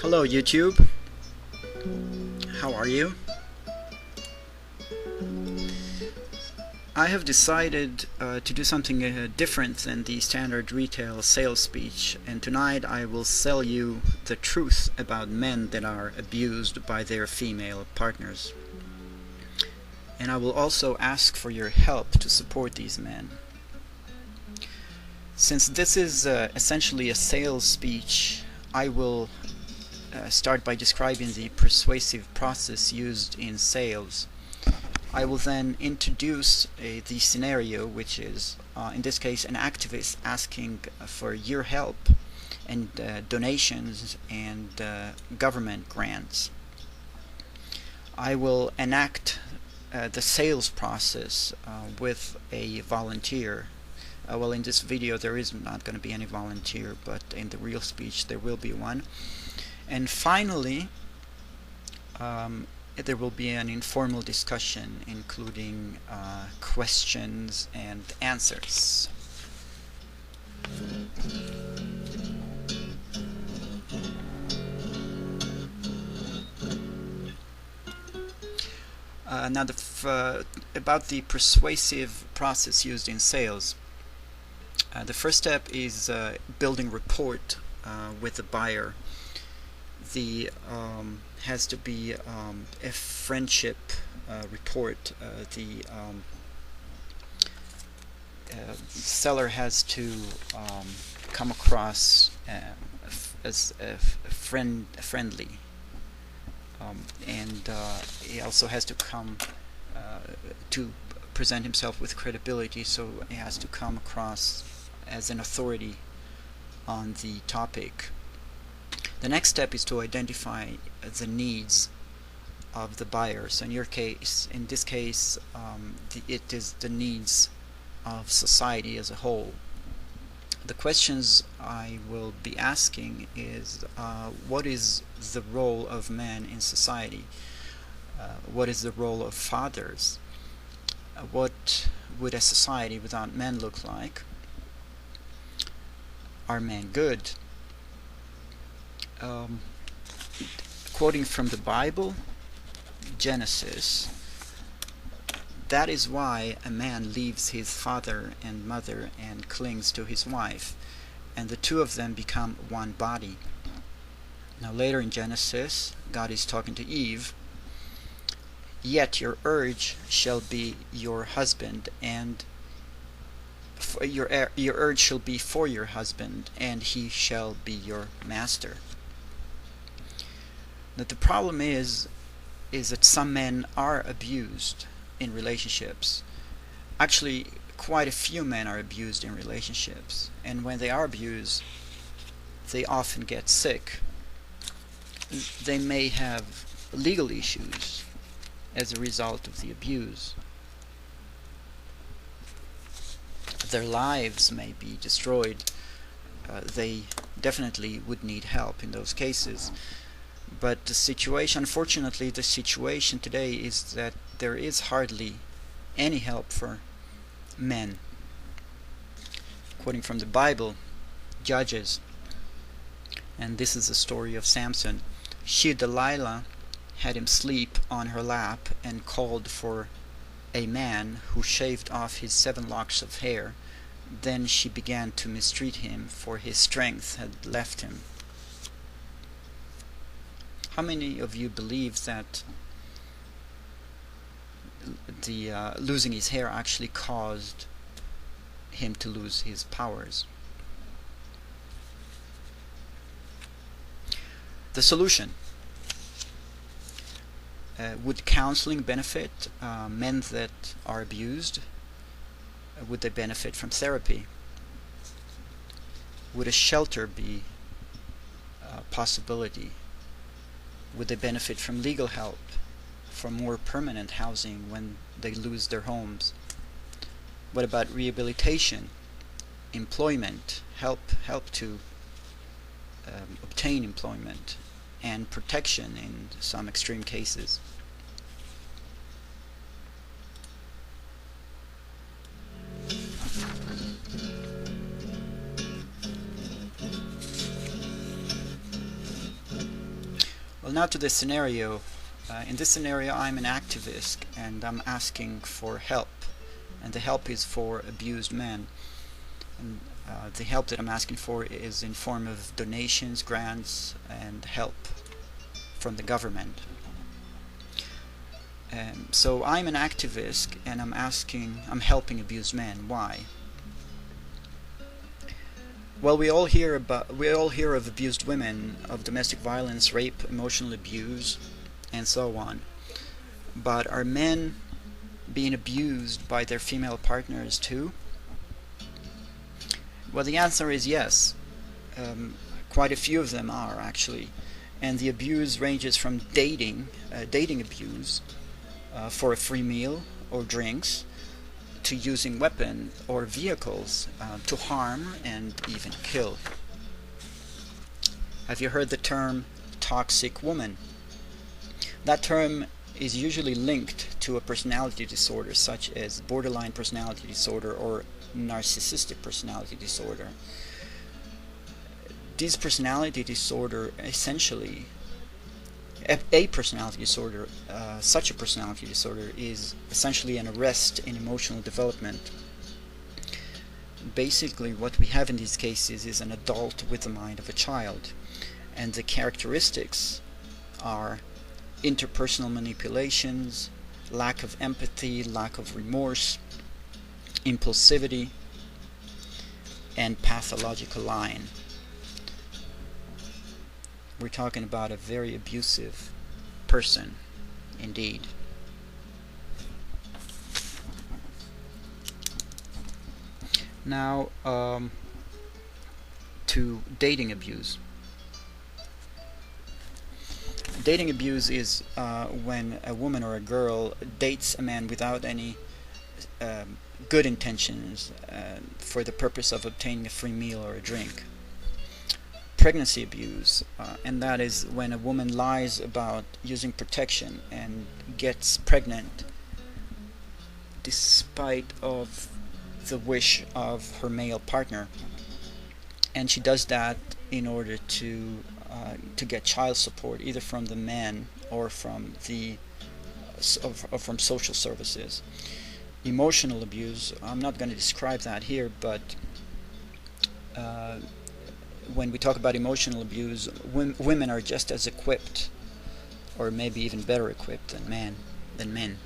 Hello YouTube, how are you? I have decided to do something different than the standard retail sales speech, and tonight I will sell you the truth about men that are abused by their female partners. And I will also ask for your help to support these men. Since this is essentially a sales speech, I will start by describing the persuasive process used in sales. I will then introduce the scenario, which is, in this case, an activist asking for your help and donations and government grants. I will enact the sales process with a volunteer. Well, in this video there is not going to be any volunteer, but in the real speech there will be one. And finally, there will be an informal discussion, including questions and answers. Now, about the persuasive process used in sales. The first step is building rapport with the buyer. The has to be a friendship report. The seller has to come across as friendly, and he also has to come to present himself with credibility, so he has to come across as an authority on the topic. The next step is to identify the needs of the buyer. So in this case, it is the needs of society as a whole. The questions I will be asking is, what is the role of men in society? What is the role of fathers? What would a society without men look like? Are men good? Quoting from the Bible, Genesis, that is why a man leaves his father and mother and clings to his wife, and the two of them become one body. Now later in Genesis, God is talking to Eve. Yet your urge shall be your husband, and your urge shall be for your husband, and he shall be your master. Now the problem is that some men are abused in relationships. Actually, quite a few men are abused in relationships, and when they are abused, they often get sick. They may have legal issues as a result of the abuse. Their lives may be destroyed. They definitely would need help in those cases. But the situation, unfortunately, the situation today is that there is hardly any help for men. Quoting from the Bible, Judges, and this is the story of Samson. She, Delilah, had him sleep on her lap and called for a man who shaved off his 7 locks of hair. Then she began to mistreat him, for his strength had left him. How many of you believe that the losing his hair actually caused him to lose his powers? The solution. Would counseling benefit men that are abused? Would they benefit from therapy? Would a shelter be a possibility? Would they benefit from legal help, from more permanent housing when they lose their homes? What about rehabilitation, employment, help to obtain employment, and protection in some extreme cases? Well, now to this scenario. In this scenario, I'm an activist and I'm asking for help, and the help is for abused men. And the help that I'm asking for is in form of donations, grants, and help from the government. So I'm an activist and I'm helping abused men. Why? Well, we all hear of abused women, of domestic violence, rape, emotional abuse, and so on. But are men being abused by their female partners too? Well, the answer is yes. Quite a few of them are, actually. And the abuse ranges from dating abuse for a free meal or drinks, to using weapons or vehicles to harm and even kill. Have you heard the term toxic woman? That term is usually linked to a personality disorder such as borderline personality disorder or narcissistic personality disorder. These personality disorder essentially, a personality disorder, such a personality disorder is essentially an arrest in emotional development. Basically, what we have in these cases is an adult with the mind of a child, and the characteristics are interpersonal manipulations, lack of empathy, lack of remorse, impulsivity, and pathological lying. We're talking about a very abusive person, indeed. Now, to dating abuse. Dating abuse is when a woman or a girl dates a man without any good intentions for the purpose of obtaining a free meal or a drink. Pregnancy abuse, and that is when a woman lies about using protection and gets pregnant despite of the wish of her male partner, and she does that in order to get child support, either from the man or from from social services. Emotional abuse, I'm not going to describe that here, but when we talk about emotional abuse, women are just as equipped, or maybe even better equipped than men.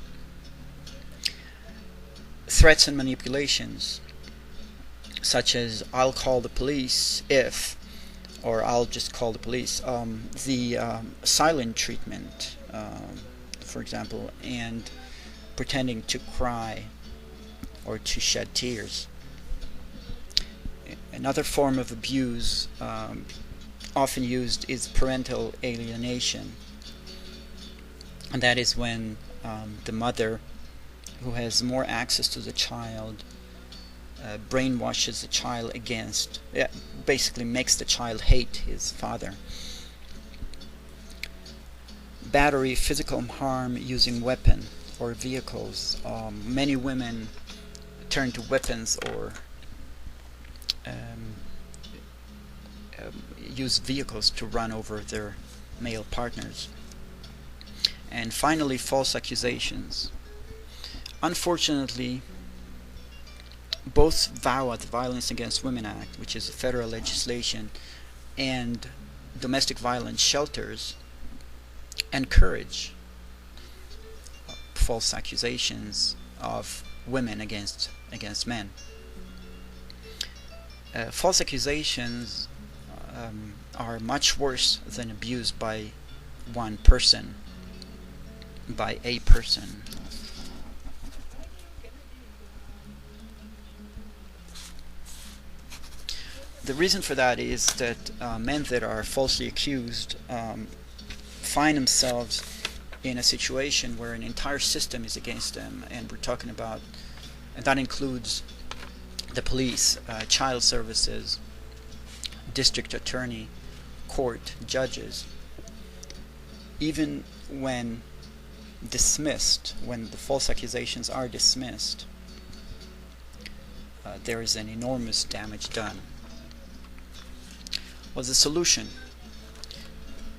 Threats and manipulations, such as "I'll call the police if," or "I'll just call the police." The silent treatment, for example, and pretending to cry or to shed tears. Another form of abuse often used is parental alienation, and that is when the mother, who has more access to the child, brainwashes the child basically makes the child hate his father. Battery, physical harm using weapon or vehicles. Many women turn to weapons or use vehicles to run over their male partners. And finally, false accusations. Unfortunately, both VAWA, the Violence Against Women Act, which is federal legislation, and domestic violence shelters encourage false accusations of women against men. False accusations are much worse than abuse by one person, by a person. The reason for that is that men that are falsely accused find themselves in a situation where an entire system is against them, and we're talking about, and that includes the police, child services, district attorney, court, judges. Even when dismissed, when the false accusations are dismissed, there is an enormous damage done. What's the solution?